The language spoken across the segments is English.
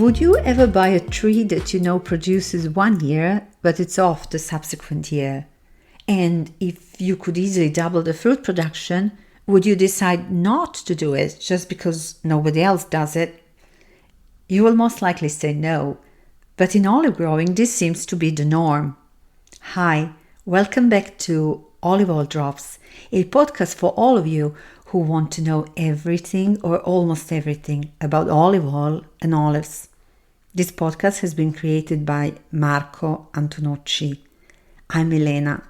Would you ever buy a tree that you know produces 1 year, but it's off the subsequent year? And if you could easily double the fruit production, would you decide not to do it just because nobody else does it? You will most likely say no, but in olive growing this seems to be the norm. Hi, welcome back to Olive Oil Drops, a podcast for all of you who want to know everything or almost everything about olive oil and olives. This podcast has been created by Marco Antonocci. I'm Elena.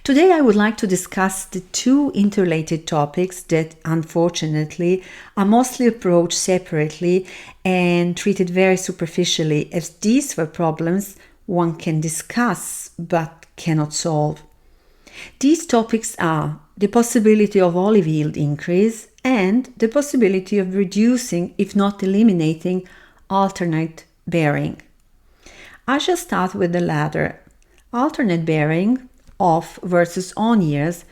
Today I would like to discuss the two interrelated topics that unfortunately are mostly approached separately and treated very superficially, as these were problems one can discuss but cannot solve. These topics are the possibility of olive yield increase and the possibility of reducing, if not eliminating, alternate bearing. I shall start with the latter. Alternate bearing, off versus on years,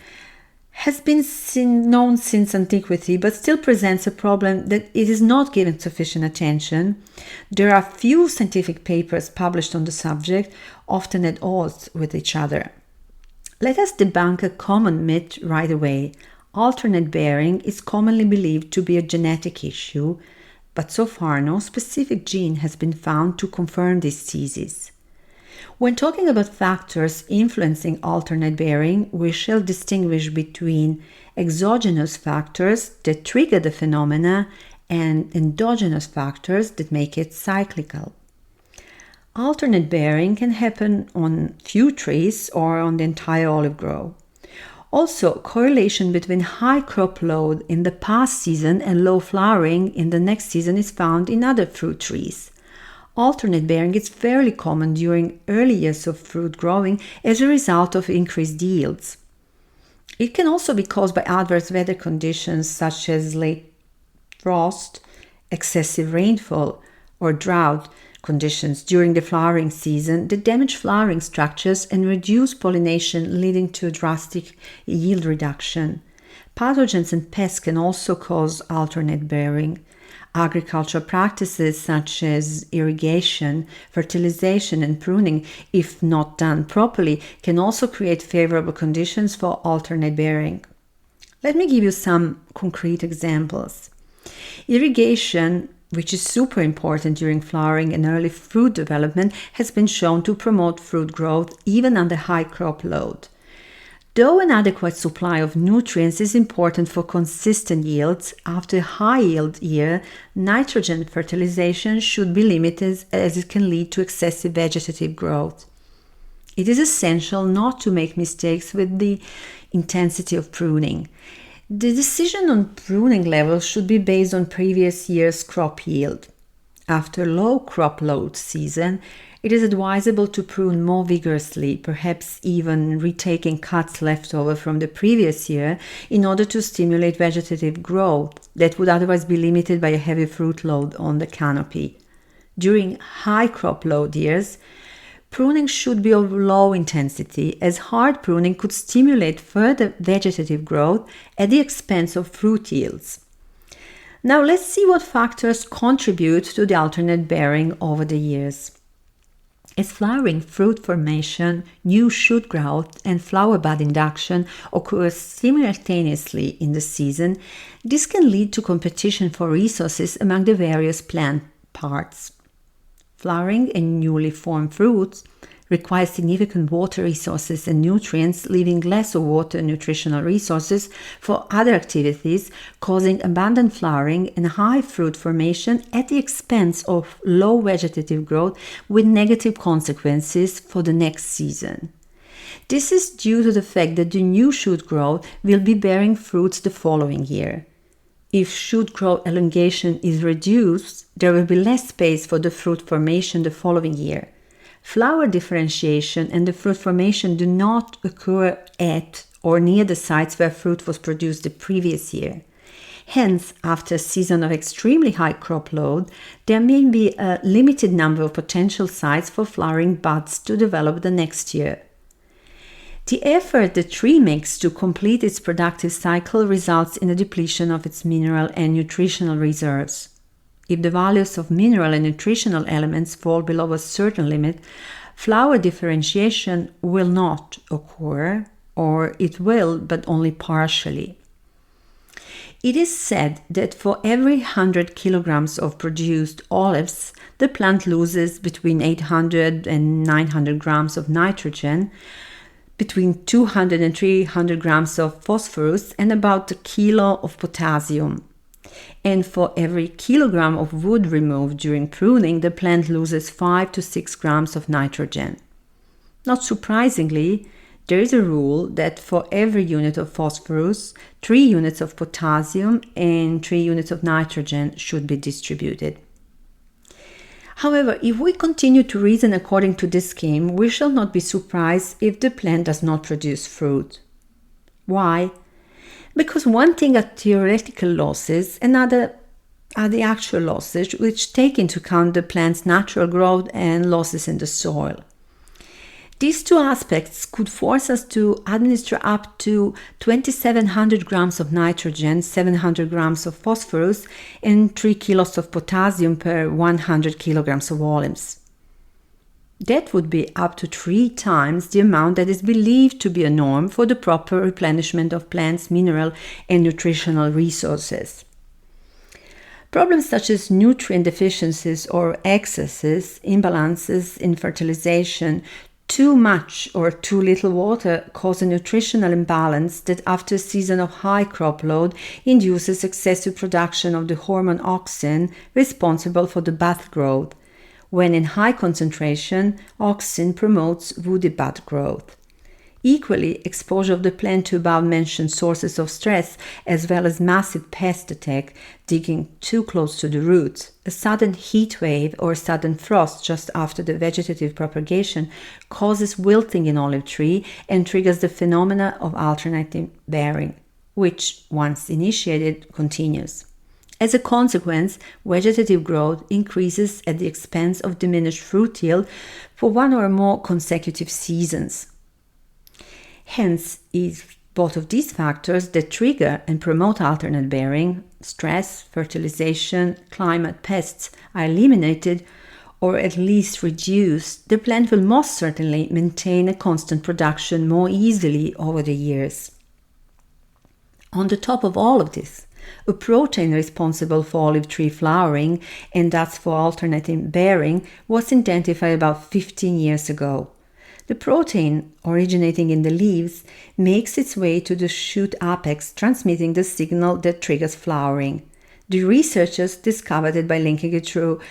has been known since antiquity but still presents a problem that it is not given sufficient attention. There are few scientific papers published on the subject, often at odds with each other. Let us debunk a common myth right away. Alternate bearing is commonly believed to be a genetic issue, but so far no specific gene has been found to confirm this thesis. When talking about factors influencing alternate bearing, we shall distinguish between exogenous factors that trigger the phenomena and endogenous factors that make it cyclical. Alternate bearing can happen on few trees or on the entire olive grove. Also, correlation between high crop load in the past season and low flowering in the next season is found in other fruit trees. Alternate bearing is fairly common during early years of fruit growing as a result of increased yields. It can also be caused by adverse weather conditions such as late frost, excessive rainfall, or drought conditions during the flowering season that damage flowering structures and reduce pollination, leading to a drastic yield reduction. Pathogens and pests can also cause alternate bearing. Agricultural practices such as irrigation, fertilization, and pruning, if not done properly, can also create favorable conditions for alternate bearing. Let me give you some concrete examples. Irrigation, which is super important during flowering and early fruit development, has been shown to promote fruit growth even under high crop load. Though an adequate supply of nutrients is important for consistent yields, after a high yield year, nitrogen fertilization should be limited as it can lead to excessive vegetative growth. It is essential not to make mistakes with the intensity of pruning. The decision on pruning levels should be based on previous year's crop yield. After low crop load season, it is advisable to prune more vigorously, perhaps even retaking cuts left over from the previous year in order to stimulate vegetative growth that would otherwise be limited by a heavy fruit load on the canopy. During high crop load years, pruning should be of low intensity, as hard pruning could stimulate further vegetative growth at the expense of fruit yields. Now let's see what factors contribute to the alternate bearing over the years. As flowering, fruit formation, new shoot growth, and flower bud induction occur simultaneously in the season, this can lead to competition for resources among the various plant parts. Flowering and newly formed fruits require significant water resources and nutrients, leaving less of water and nutritional resources for other activities, causing abundant flowering and high fruit formation at the expense of low vegetative growth with negative consequences for the next season. This is due to the fact that the new shoot growth will be bearing fruits the following year. If shoot growth elongation is reduced, there will be less space for the fruit formation the following year. Flower differentiation and the fruit formation do not occur at or near the sites where fruit was produced the previous year. Hence, after a season of extremely high crop load, there may be a limited number of potential sites for flowering buds to develop the next year. The effort the tree makes to complete its productive cycle results in a depletion of its mineral and nutritional reserves. if the values of mineral and nutritional elements fall below a certain limit, flower differentiation will not occur, or it will, but only partially. It is said that for every 100 kilograms of produced olives, the plant loses between 800 and 900 grams of nitrogen, between 200 and 300 grams of phosphorus, and about a kilo of potassium. And for every kilogram of wood removed during pruning, the plant loses 5 to 6 grams of nitrogen. Not surprisingly, there is a rule that for every unit of phosphorus, 3 units of potassium and 3 units of nitrogen should be distributed. However, if we continue to reason according to this scheme, we shall not be surprised if the plant does not produce fruit. Why? Because one thing are theoretical losses, another are the actual losses, which take into account the plant's natural growth and losses in the soil. These two aspects could force us to administer up to 2,700 grams of nitrogen, 700 grams of phosphorus, and 3 kilos of potassium per 100 kilograms of olives. That would be up to 3 times the amount that is believed to be a norm for the proper replenishment of plants' mineral and nutritional resources. Problems such as nutrient deficiencies or excesses, imbalances in fertilization, too much or too little water cause a nutritional imbalance that after a season of high crop load induces excessive production of the hormone auxin responsible for the bud growth, when in high concentration, auxin promotes woody bud growth. Equally, exposure of the plant to above-mentioned sources of stress, as well as massive pest attack, digging too close to the roots, a sudden heat wave or sudden frost just after the vegetative propagation causes wilting in olive tree and triggers the phenomena of alternating bearing, which, once initiated, continues. As a consequence, vegetative growth increases at the expense of diminished fruit yield for one or more consecutive seasons. Hence, it's both of these factors that trigger and promote alternate bearing, stress, fertilization, climate, pests are eliminated or at least reduced, the plant will most certainly maintain a constant production more easily over the years. On the top of all of this, a protein responsible for olive tree flowering and thus for alternating bearing was identified about 15 years ago. The protein, originating in the leaves, makes its way to the shoot apex, transmitting the signal that triggers flowering. The researchers discovered it by linking it through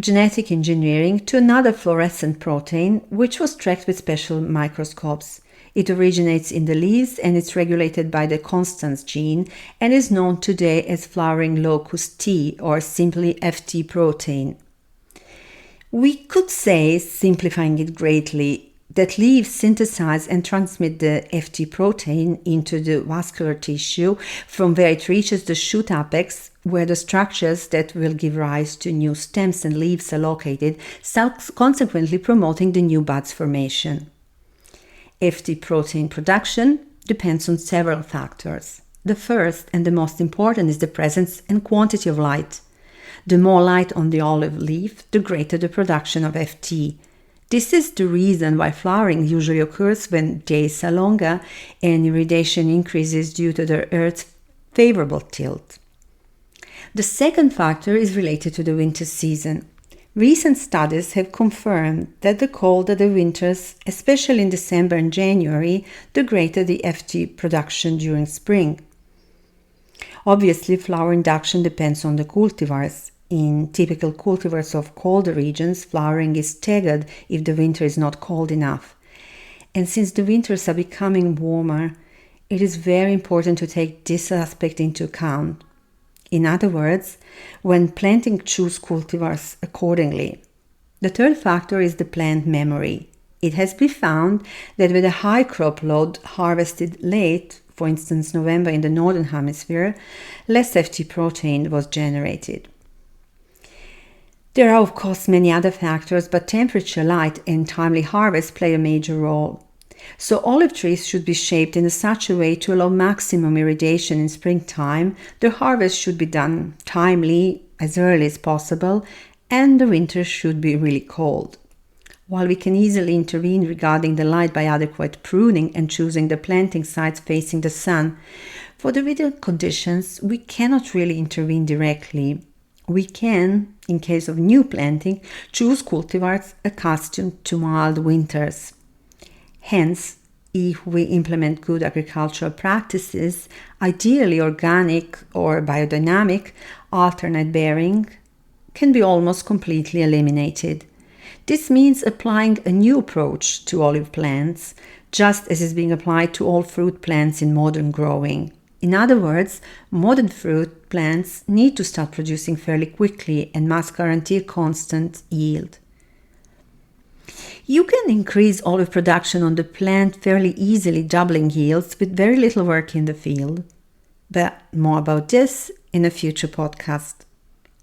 genetic engineering to another fluorescent protein, which was tracked with special microscopes. It originates in the leaves and is regulated by the Constans gene and is known today as flowering locus T, or simply FT protein. We could say, simplifying it greatly, that leaves synthesize and transmit the FT protein into the vascular tissue from where it reaches the shoot apex, where the structures that will give rise to new stems and leaves are located, consequently promoting the new buds formation. FT protein production depends on several factors. The first and the most important is the presence and quantity of light. The more light on the olive leaf, the greater the production of FT. This is the reason why flowering usually occurs when days are longer and irradiation increases due to the Earth's favorable tilt. The second factor is related to the winter season. Recent studies have confirmed that the colder the winters, especially in December and January, the greater the FT production during spring. Obviously, flower induction depends on the cultivars. In typical cultivars of colder regions, flowering is staggered if the winter is not cold enough. And since the winters are becoming warmer, it is very important to take this aspect into account. In other words, when planting, choose cultivars accordingly. The third factor is the plant memory. It has been found that with a high crop load harvested late, for instance November in the Northern Hemisphere, less FT protein was generated. There are of course many other factors, but temperature, light, and timely harvest play a major role. So olive trees should be shaped in such a way to allow maximum irradiation in springtime. The harvest should be done timely, as early as possible, and the winter should be really cold. While we can easily intervene regarding the light by adequate pruning and choosing the planting sites facing the sun, for the winter conditions we cannot really intervene directly. We can, in case of new planting, choose cultivars accustomed to mild winters. Hence, if we implement good agricultural practices, ideally organic or biodynamic, alternate bearing can be almost completely eliminated. This means applying a new approach to olive plants, just as is being applied to all fruit plants in modern growing. In other words, modern fruit plants need to start producing fairly quickly and must guarantee a constant yield. You can increase olive production on the plant fairly easily, doubling yields with very little work in the field. But more about this in a future podcast.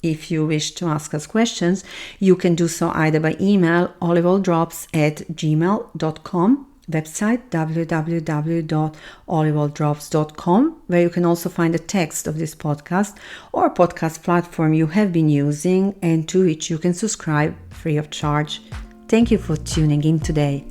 If you wish to ask us questions, you can do so either by email oliveoildrops@gmail.com, website www.oliveoildrops.com, where you can also find the text of this podcast, or a podcast platform you have been using and to which you can subscribe free of charge. Thank you for tuning in today.